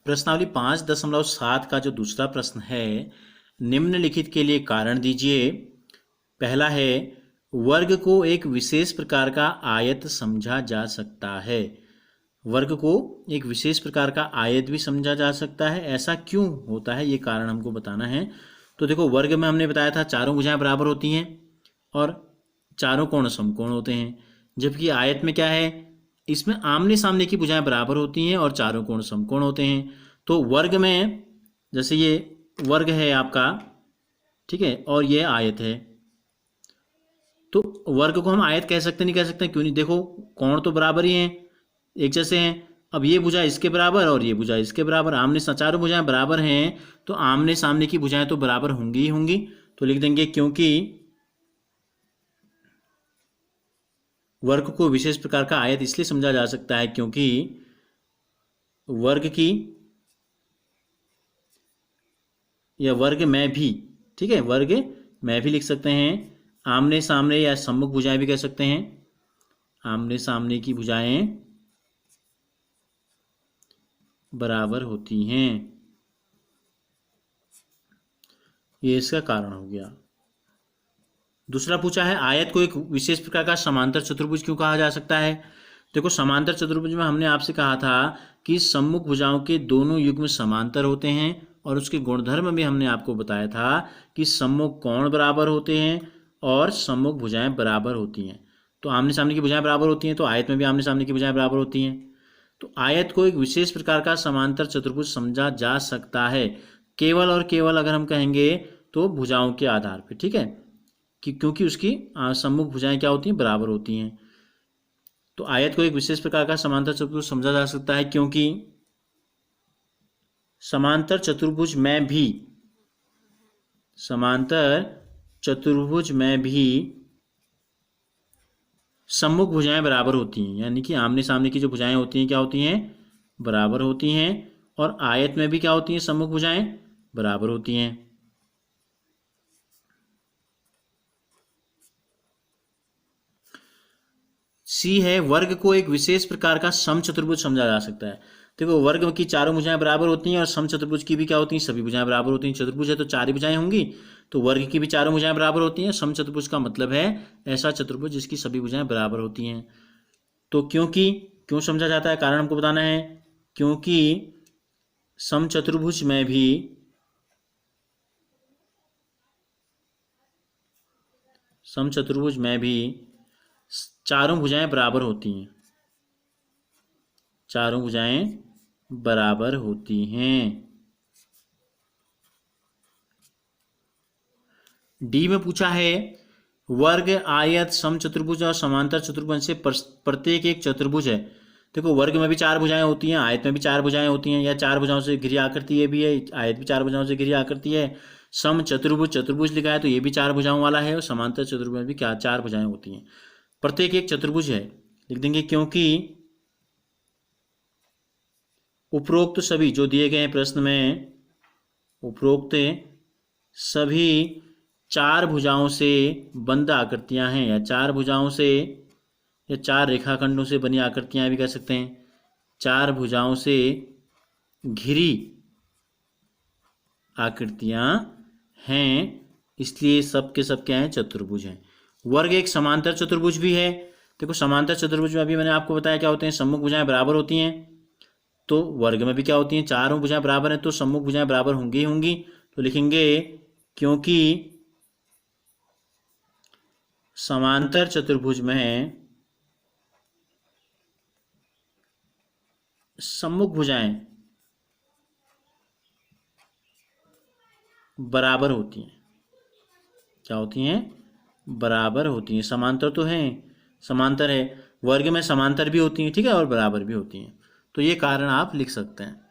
प्रश्नावली 5.7 का जो दूसरा प्रश्न है, निम्नलिखित के लिए कारण दीजिए। पहला है, वर्ग को एक विशेष प्रकार का आयत समझा जा सकता है। वर्ग को एक विशेष प्रकार का आयत भी समझा जा सकता है, ऐसा क्यों होता है, ये कारण हमको बताना है। तो देखो, वर्ग में हमने बताया था चारों भुजाएं बराबर होती हैं और चारों कोण समकोण होते हैं, जबकि आयत में क्या है, इसमें आमने सामने की भुजाएं बराबर होती हैं और चारों कोण समकोण होते हैं। तो वर्ग में, जैसे ये वर्ग है आपका, ठीक है, और ये आयत है, तो वर्ग को हम आयत कह सकते नहीं कह सकते, क्यों नहीं, देखो कोण तो बराबर ही हैं, एक जैसे हैं। अब ये भुजा इसके बराबर और ये भुजा इसके बराबर, आमने चारों भुजाएं बराबर हैं, तो आमने सामने की भुजाएं तो बराबर होंगी ही होंगी। तो लिख देंगे क्योंकि वर्ग को विशेष प्रकार का आयत इसलिए समझा जा सकता है क्योंकि वर्ग की, या वर्ग में भी, ठीक है, वर्ग में भी लिख सकते हैं, आमने सामने या सम्मुख भुजाएं भी कह सकते हैं। आमने सामने की भुजाएं बराबर होती हैं, ये इसका कारण हो गया। दूसरा पूछा है, आयत को एक विशेष प्रकार का समांतर चतुर्भुज क्यों कहा जा सकता है। देखो, समांतर चतुर्भुज में हमने आपसे कहा था कि सम्मुख भुजाओं के दोनों युग्म समांतर होते हैं, और उसके गुणधर्म में हमने आपको बताया था कि सम्मुख कोण बराबर होते हैं और सम्मुख भुजाएं बराबर होती हैं। तो आमने सामने की भुजाएं बराबर होती हैं, तो आयत में भी आमने सामने की भुजाएं बराबर होती हैं। तो आयत को एक विशेष प्रकार का समांतर चतुर्भुज समझा जा सकता है, केवल और केवल अगर हम कहेंगे तो भुजाओं के आधार पर, ठीक है, क्योंकि उसकी सम्मुख भुजाएं क्या होती हैं, बराबर होती हैं। तो आयत को एक विशेष प्रकार का समांतर चतुर्भुज समझा जा सकता है क्योंकि समांतर चतुर्भुज में भी सम्मुख भुजाएं बराबर होती हैं, यानी कि आमने सामने की जो भुजाएं होती हैं क्या होती हैं, बराबर होती हैं, और आयत में भी क्या होती हैं, सम्मुख भुजाएं बराबर होती हैं। सी है, वर्ग को एक विशेष प्रकार का समचतुर्भुज समझा जा सकता है। देखो, वर्ग की चारों भुजाएं बराबर होती हैं और समचतुर्भुज की भी क्या होती हैं, सभी भुजाएं बराबर होती हैं। चतुर्भुज है तो चार ही भुजाएं होंगी, तो वर्ग की भी चारों भुजाएं बराबर होती हैं। समचतुर्भुज का मतलब है ऐसा चतुर्भुज जिसकी सभी भुजाएं बराबर होती हैं। तो क्यों समझा जाता है, कारण हमको बताना है। क्योंकि समचतुर्भुज में भी चारों भुजाएं बराबर होती हैं, चारों भुजाएं बराबर होती हैं। डी में पूछा है, वर्ग, आयत, समचतुर्भुज और समांतर चतुर्भुज से प्रत्येक एक चतुर्भुज है। देखो, वर्ग में भी चार भुजाएं होती हैं, आयत में भी चार भुजाएं होती हैं, या चार भुजाओं से घिरी आकृति ये भी है, आयत भी चार भुजाओं से घिरी आकृति है। चतुर्भुज लिखा है तो ये भी चार भुजाओं वाला है, और समांतर चतुर्भुज में भी क्या, चार भुजाएं होती हैं। प्रत्येक एक चतुर्भुज है, लिख देंगे क्योंकि उपरोक्त सभी जो दिए गए हैं प्रश्न में, उपरोक्त सभी चार भुजाओं से बंद आकृतियां हैं, या चार भुजाओं से या चार रेखाखंडों से बनी आकृतियां भी कह सकते हैं। चार भुजाओं से घिरी आकृतियां हैं, इसलिए सब के सब क्या हैं, चतुर्भुज हैं। वर्ग एक समांतर चतुर्भुज भी है। देखो, समांतर चतुर्भुज में अभी मैंने आपको बताया क्या होते हैं, सम्मुख भुजाएं बराबर होती हैं, तो वर्ग में भी क्या होती हैं, चारों भुजाएं बराबर हैं, तो सम्मुख भुजाएं बराबर होंगी होंगी। तो लिखेंगे क्योंकि समांतर चतुर्भुज में सम्मुख भुजाएं बराबर होती हैं, क्या होती हैं, बराबर होती हैं। समांतर तो हैं, समांतर है, वर्ग में समांतर भी होती हैं, ठीक है, और बराबर भी होती हैं। तो ये कारण आप लिख सकते हैं।